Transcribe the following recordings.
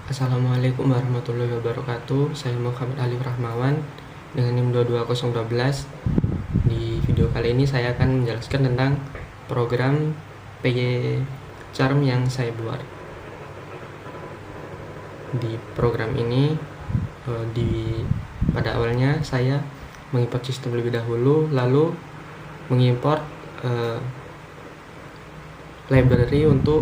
Assalamualaikum warahmatullahi wabarakatuh. Saya Muhammad Alif Rahmawan dengan NIM 22012. Di video kali ini saya akan menjelaskan tentang program PY Charm yang saya buat. Di program ini pada awalnya saya mengimport sistem lebih dahulu, lalu mengimport library untuk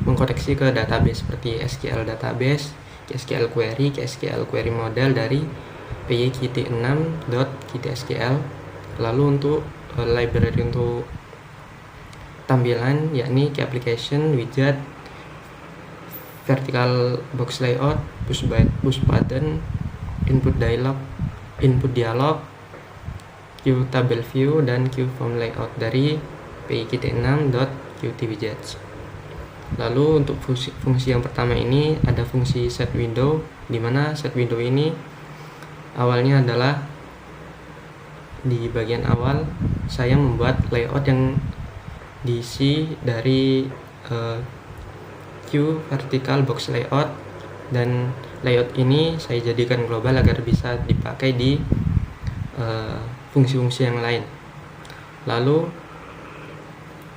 mengkoneksi ke database seperti SQL database, SQL query, SQL query model dari pykit6.kitsql. Lalu untuk library untuk tampilan yakni key application, widget, vertical box layout, push button, input dialog, queue table view, dan queue form layout dari pykit6.qtwidgets. Lalu untuk fungsi yang pertama ini ada fungsi set window, di mana set window ini awalnya adalah di bagian awal saya membuat layout yang diisi dari queue vertical box layout, dan layout ini saya jadikan global agar bisa dipakai di fungsi-fungsi yang lain. Lalu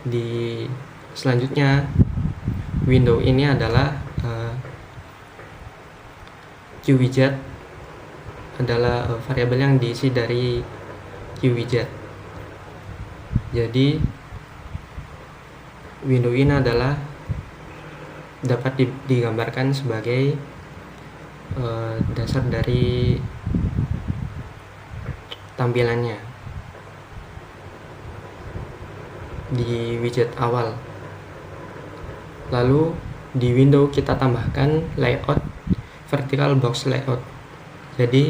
di selanjutnya window ini adalah qwidget adalah variabel yang diisi dari qwidget. Jadi window ini adalah dapat digambarkan sebagai dasar dari tampilannya di widget awal. Lalu di window kita tambahkan layout vertical box layout. Jadi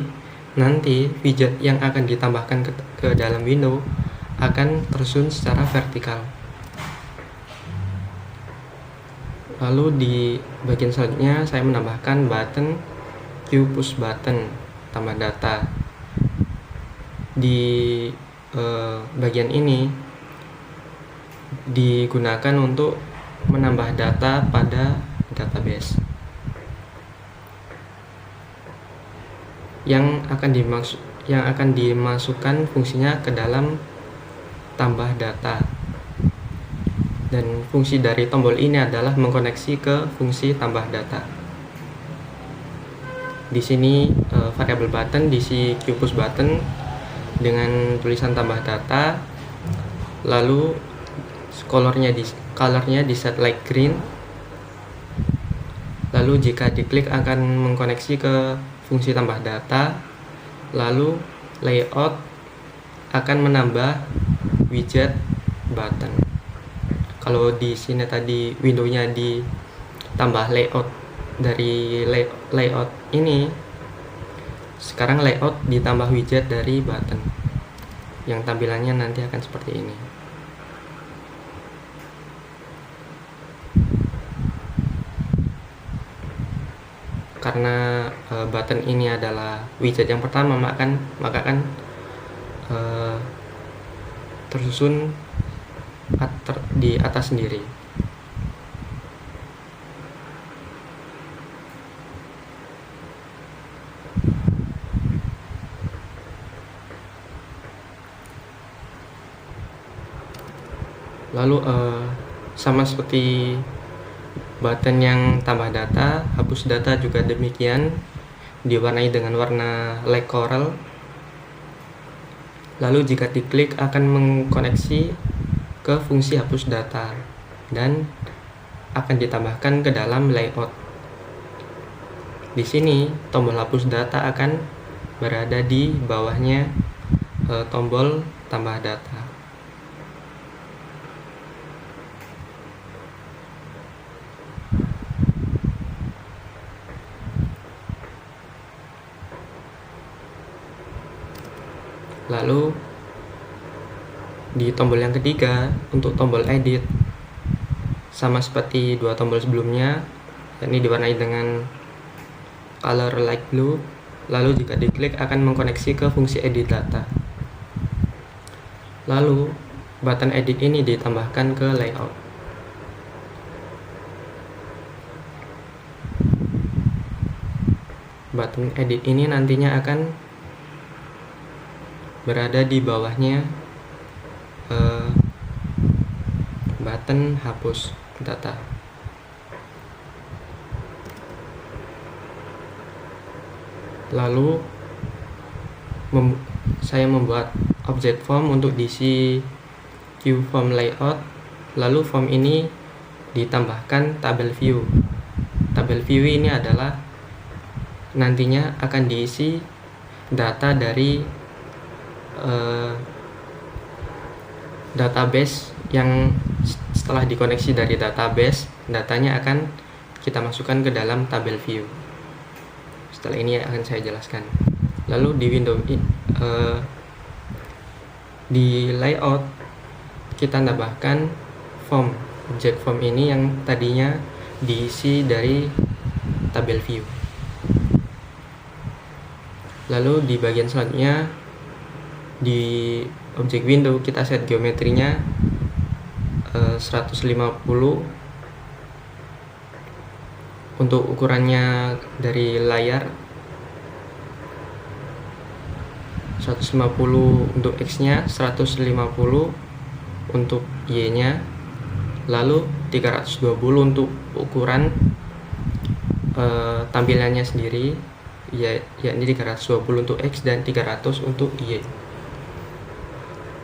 nanti widget yang akan ditambahkan ke dalam window akan tersusun secara vertikal. Lalu di bagian selanjutnya saya menambahkan button queue push button tambah data. Di bagian ini digunakan untuk menambah data pada database yang akan dimasukkan fungsinya ke dalam tambah data, dan fungsi dari tombol ini adalah mengkoneksi ke fungsi tambah data. Di sini variabel button diisi queue push button dengan tulisan tambah data, lalu colornya di set light green. Lalu jika diklik akan mengkoneksi ke fungsi tambah data. Lalu layout akan menambah widget button. Kalau di sini tadi windownya ditambah layout dari layout ini, sekarang layout ditambah widget dari button yang tampilannya nanti akan seperti ini. Karena button ini adalah widget yang pertama, maka kan tersusun di atas sendiri. Lalu sama seperti button yang tambah data, hapus data juga demikian, diwarnai dengan warna light coral. Lalu jika diklik akan mengkoneksi ke fungsi hapus data dan akan ditambahkan ke dalam layout. Di sini tombol hapus data akan berada di bawahnya tombol tambah data. Lalu di tombol yang ketiga untuk tombol edit, sama seperti dua tombol sebelumnya, yakni diwarnai dengan color light blue. Lalu jika diklik akan mengkoneksi ke fungsi edit data. Lalu button edit ini ditambahkan ke layout. Button edit ini nantinya akan berada di bawahnya button hapus data. Lalu saya membuat object form untuk diisi queue form layout. Lalu form ini ditambahkan tabel view. Tabel view ini adalah nantinya akan diisi data dari database yang setelah dikoneksi dari database, datanya akan kita masukkan ke dalam tabel view. Setelah ini akan saya jelaskan. Lalu di window di layout kita tambahkan form, object form ini yang tadinya diisi dari tabel view. Lalu di bagian selanjutnya di object window kita set geometrinya 150 untuk ukurannya dari layar, 150 untuk X nya, 150 untuk Y nya, lalu 320 untuk ukuran tampilannya sendiri, yakni 320 untuk X dan 300 untuk Y.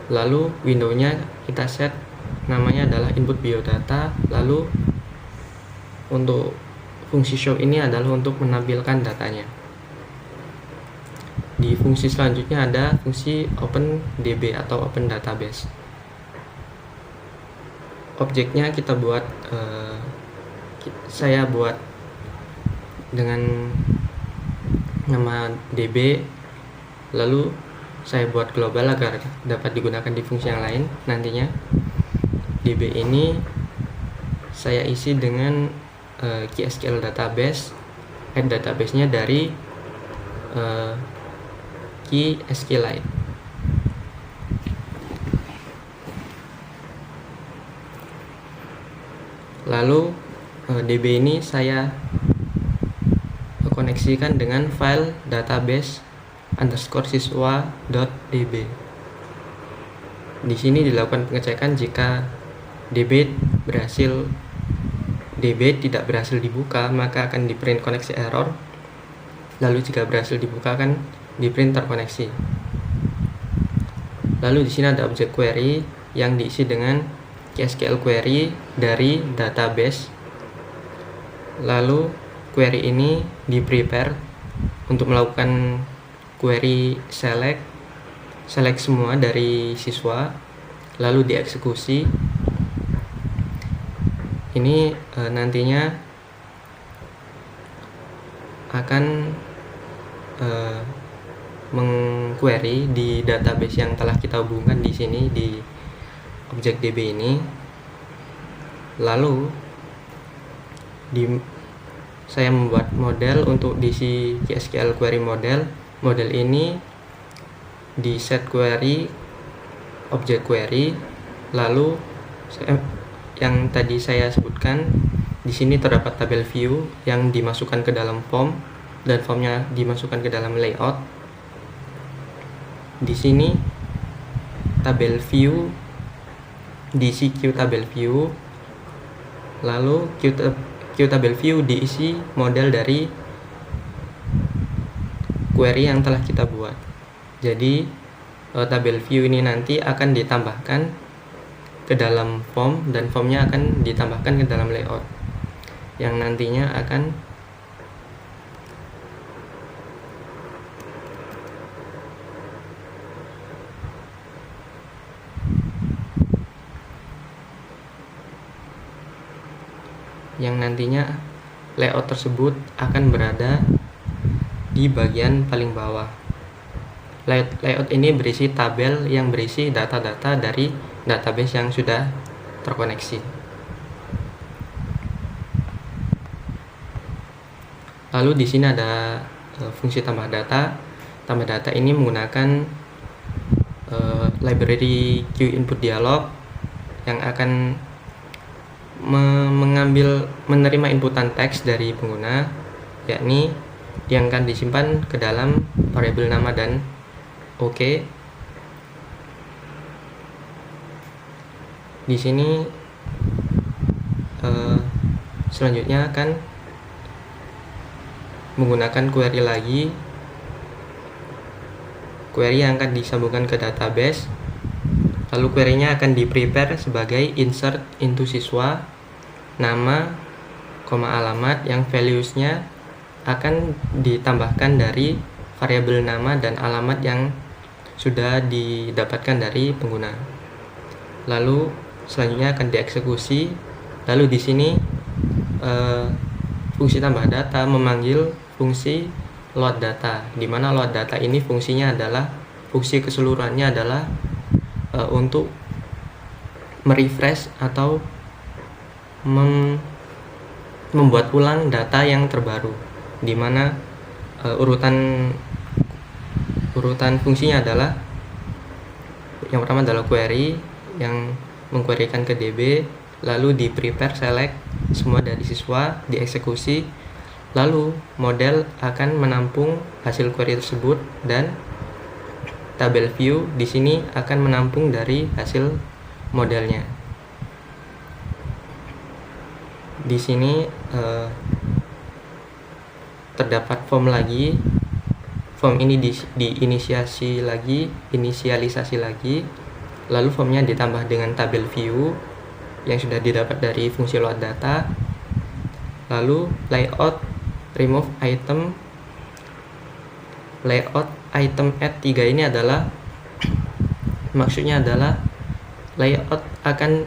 Lalu windownya kita set namanya adalah input biodata. Lalu untuk fungsi show ini adalah untuk menampilkan datanya. Di fungsi selanjutnya ada fungsi open DB atau open database. Objeknya kita buat, saya buat dengan nama DB, lalu saya buat global agar dapat digunakan di fungsi yang lain nantinya. DB ini saya isi dengan key SQL database, add database-nya dari key SQLite. Lalu DB ini saya koneksikan dengan file database _siswa.db. Di sini dilakukan pengecekan jika DB tidak berhasil dibuka, maka akan di print koneksi error. Lalu jika berhasil dibuka akan di print terkoneksi. Lalu di sini ada objek query yang diisi dengan SQL query dari database. Lalu query ini di prepare untuk melakukan query select semua dari siswa, lalu dieksekusi. Ini nantinya akan mengquery di database yang telah kita hubungkan di sini di objek DB ini. Lalu saya membuat model untuk diisi SQL query model. Model ini di set query object query. Lalu yang tadi saya sebutkan, di sini terdapat tabel view yang dimasukkan ke dalam form dan formnya dimasukkan ke dalam layout. Di sini tabel view diisi queue tabel view, lalu queue tabel view diisi model dari query yang telah kita buat. Jadi tabel view ini nanti akan ditambahkan ke dalam form dan formnya akan ditambahkan ke dalam layout yang nantinya akan layout tersebut akan berada di bagian paling bawah. Layout ini berisi tabel yang berisi data-data dari database yang sudah terkoneksi. Lalu di sini ada fungsi tambah data. Tambah data ini menggunakan library QInput dialog yang akan menerima inputan teks dari pengguna, yakni yang akan disimpan ke dalam variabel nama dan oke. Di sini selanjutnya akan menggunakan query lagi, query yang akan disambungkan ke database. Lalu query-nya akan di-prepare sebagai insert into siswa, nama, alamat yang values-nya akan ditambahkan dari variabel nama dan alamat yang sudah didapatkan dari pengguna. Lalu selanjutnya akan dieksekusi. Lalu di sini fungsi tambah data memanggil fungsi load data, di mana load data ini fungsinya adalah, fungsi keseluruhannya adalah untuk merefresh atau membuat ulang data yang terbaru, di mana urutan fungsinya adalah, yang pertama adalah query yang mengquerykan ke DB, lalu di prepare select semua dari siswa, dieksekusi, lalu model akan menampung hasil query tersebut, dan tabel view di sini akan menampung dari hasil modelnya. Di sini terdapat form lagi. Form ini diinisialisasi lagi, lalu formnya ditambah dengan tabel view yang sudah didapat dari fungsi load data. Lalu layout remove item, layout item add 3 ini adalah, maksudnya adalah layout akan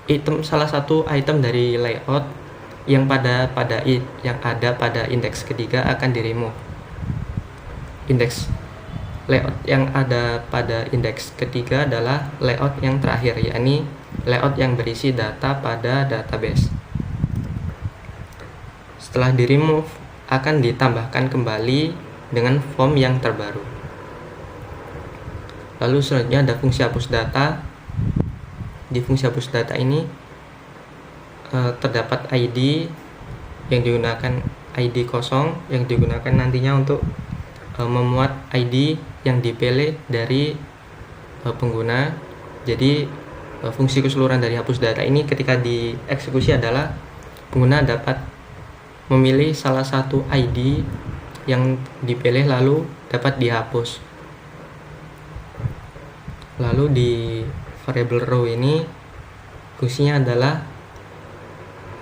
item, salah satu item dari layout yang ada pada indeks ketiga akan di remove. Indeks layout yang ada pada indeks ketiga adalah layout yang terakhir, yakni layout yang berisi data pada database. Setelah di remove akan ditambahkan kembali dengan form yang terbaru. Lalu selanjutnya ada fungsi hapus data. Di fungsi hapus data ini terdapat ID yang digunakan, ID kosong yang digunakan nantinya untuk memuat ID yang dipilih dari pengguna. Jadi fungsi keseluruhan dari hapus data ini ketika dieksekusi adalah pengguna dapat memilih salah satu ID yang dipilih lalu dapat dihapus. Lalu di variable row ini fungsinya adalah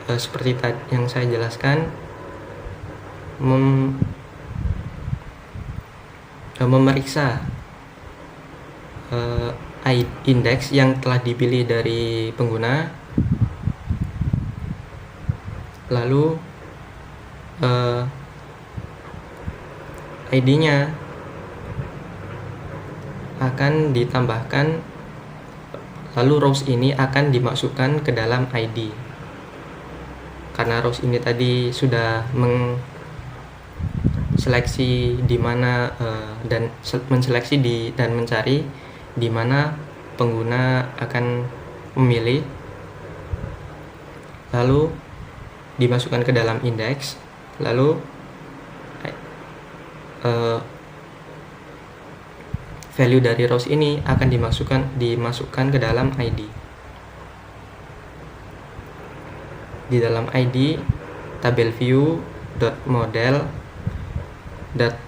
seperti yang saya jelaskan, memeriksa indeks yang telah dipilih dari pengguna, lalu ID-nya akan ditambahkan, lalu rows ini akan dimasukkan ke dalam ID. Karena rows ini tadi sudah seleksi di mana dan menseleksi dan mencari di mana pengguna akan memilih, lalu dimasukkan ke dalam indeks, lalu value dari rows ini akan dimasukkan ke dalam ID. Di dalam ID tabel view .model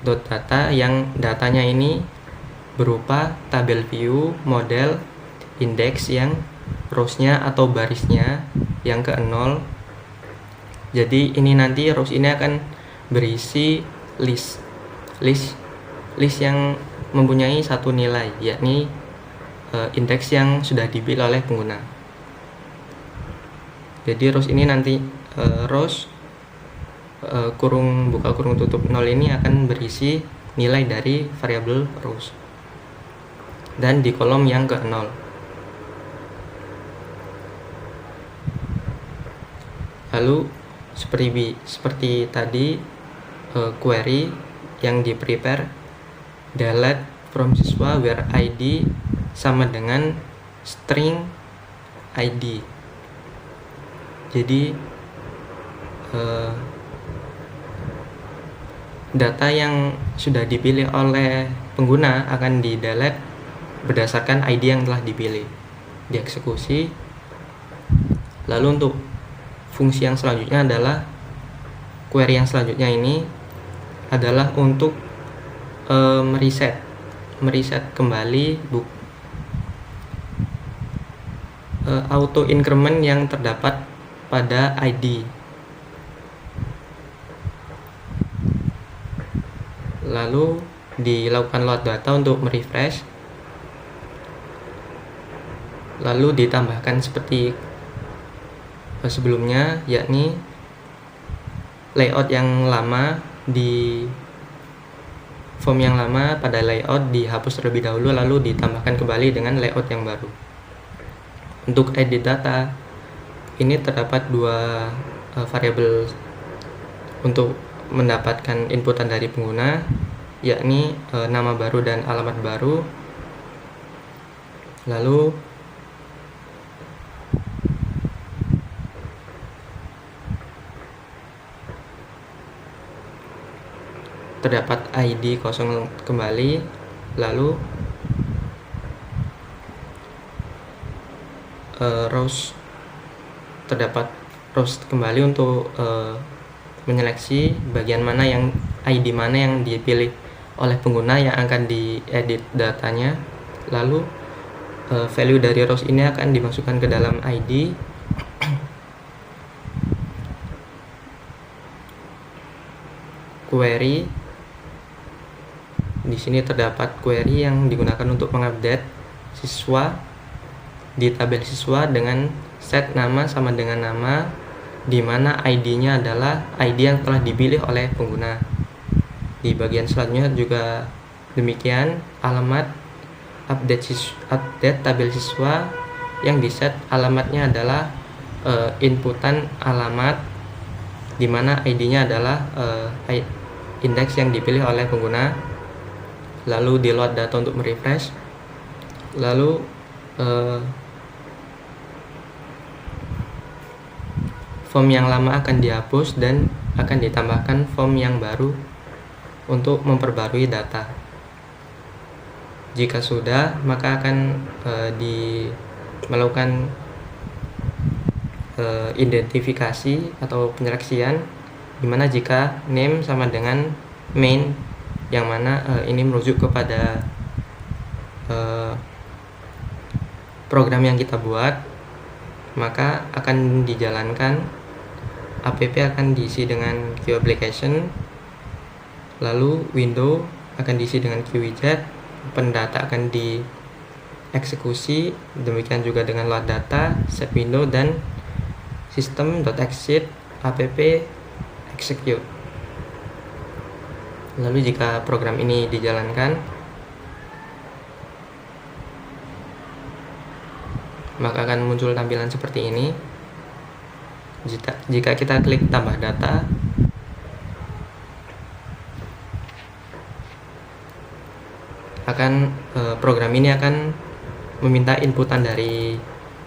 .data yang datanya ini berupa tabel view model indeks yang rows-nya atau barisnya yang ke 0. Jadi ini nanti rows ini akan berisi list yang mempunyai satu nilai, yakni indeks yang sudah dipilih oleh pengguna. Jadi rows ini nanti rows kurung buka kurung tutup 0 ini akan berisi nilai dari variabel rows, dan di kolom yang ke 0. Lalu seperti tadi query yang di prepare delete from siswa where ID sama dengan string ID. Jadi data yang sudah dipilih oleh pengguna akan di-delete berdasarkan ID yang telah dipilih, dieksekusi. Lalu untuk fungsi yang selanjutnya adalah query yang selanjutnya ini adalah untuk meriset kembali auto increment yang terdapat pada ID. Lalu dilakukan load data untuk merefresh, lalu ditambahkan seperti sebelumnya, yakni layout yang lama di form yang lama pada layout dihapus terlebih dahulu, lalu ditambahkan kembali dengan layout yang baru. Untuk edit data ini terdapat dua variabel untuk mendapatkan inputan dari pengguna, yakni nama baru dan alamat baru. Lalu terdapat ID kosong kembali, lalu rows terdapat rows kembali untuk menyeleksi bagian mana yang ID mana yang dipilih oleh pengguna yang akan diedit datanya. Lalu value dari rows ini akan dimasukkan ke dalam ID. Query, di sini terdapat query yang digunakan untuk mengupdate siswa di tabel siswa dengan set nama sama dengan nama, di mana ID-nya adalah ID yang telah dipilih oleh pengguna. Di bagian selanjutnya juga demikian, alamat update tabel siswa yang diset alamatnya adalah inputan alamat, di mana ID-nya adalah indeks yang dipilih oleh pengguna. Lalu di load data untuk merefresh, lalu form yang lama akan dihapus dan akan ditambahkan form yang baru untuk memperbarui data. Jika sudah, maka akan melakukan identifikasi atau penyeleksian, dimana jika name sama dengan main, yang mana ini merujuk kepada program yang kita buat, maka akan dijalankan app akan diisi dengan queue application, lalu window akan diisi dengan queue widget, pendata akan dieksekusi, demikian juga dengan load data, set window, dan system.exit app execute. Lalu jika program ini dijalankan, maka akan muncul tampilan seperti ini. Jika kita klik tambah data, program ini akan meminta inputan dari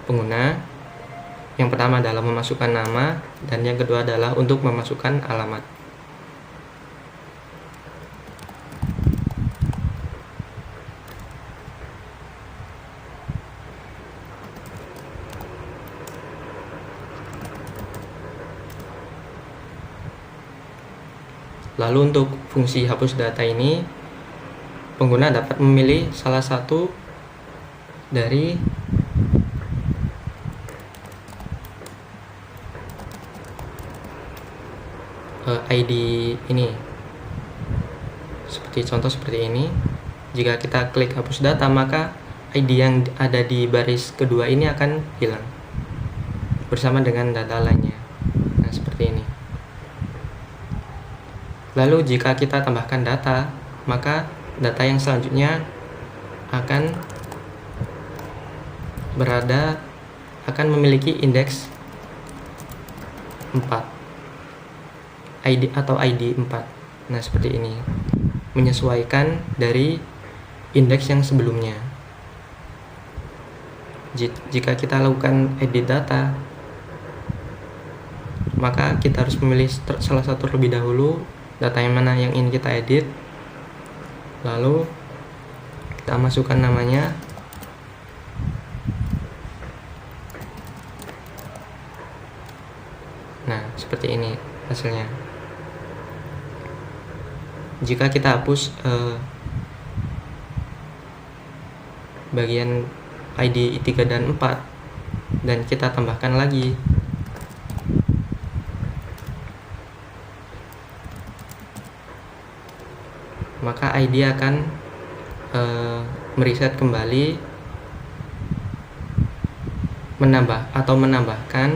pengguna. Yang pertama adalah memasukkan nama, dan yang kedua adalah untuk memasukkan alamat. Lalu untuk fungsi hapus data ini, pengguna dapat memilih salah satu dari ID ini. Seperti contoh seperti ini. Jika kita klik hapus data, maka ID yang ada di baris kedua ini akan hilang bersama dengan data lainnya. Nah, seperti ini. Lalu jika kita tambahkan data, maka data yang selanjutnya akan memiliki indeks 4, ID atau ID 4. Nah, seperti ini, menyesuaikan dari indeks yang sebelumnya. Jika kita lakukan edit data, maka kita harus memilih salah satu terlebih dahulu, data yang mana yang ingin kita edit, lalu kita masukkan namanya. Nah, seperti ini hasilnya. Jika kita hapus bagian ID 3 dan 4 dan kita tambahkan lagi, maka ID akan mereset kembali, menambahkan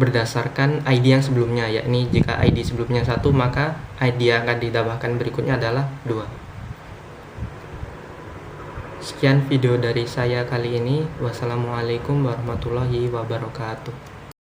berdasarkan ID yang sebelumnya, yakni jika ID sebelumnya 1, maka ID yang akan ditambahkan berikutnya adalah 2. Sekian video dari saya kali ini. Wassalamualaikum warahmatullahi wabarakatuh.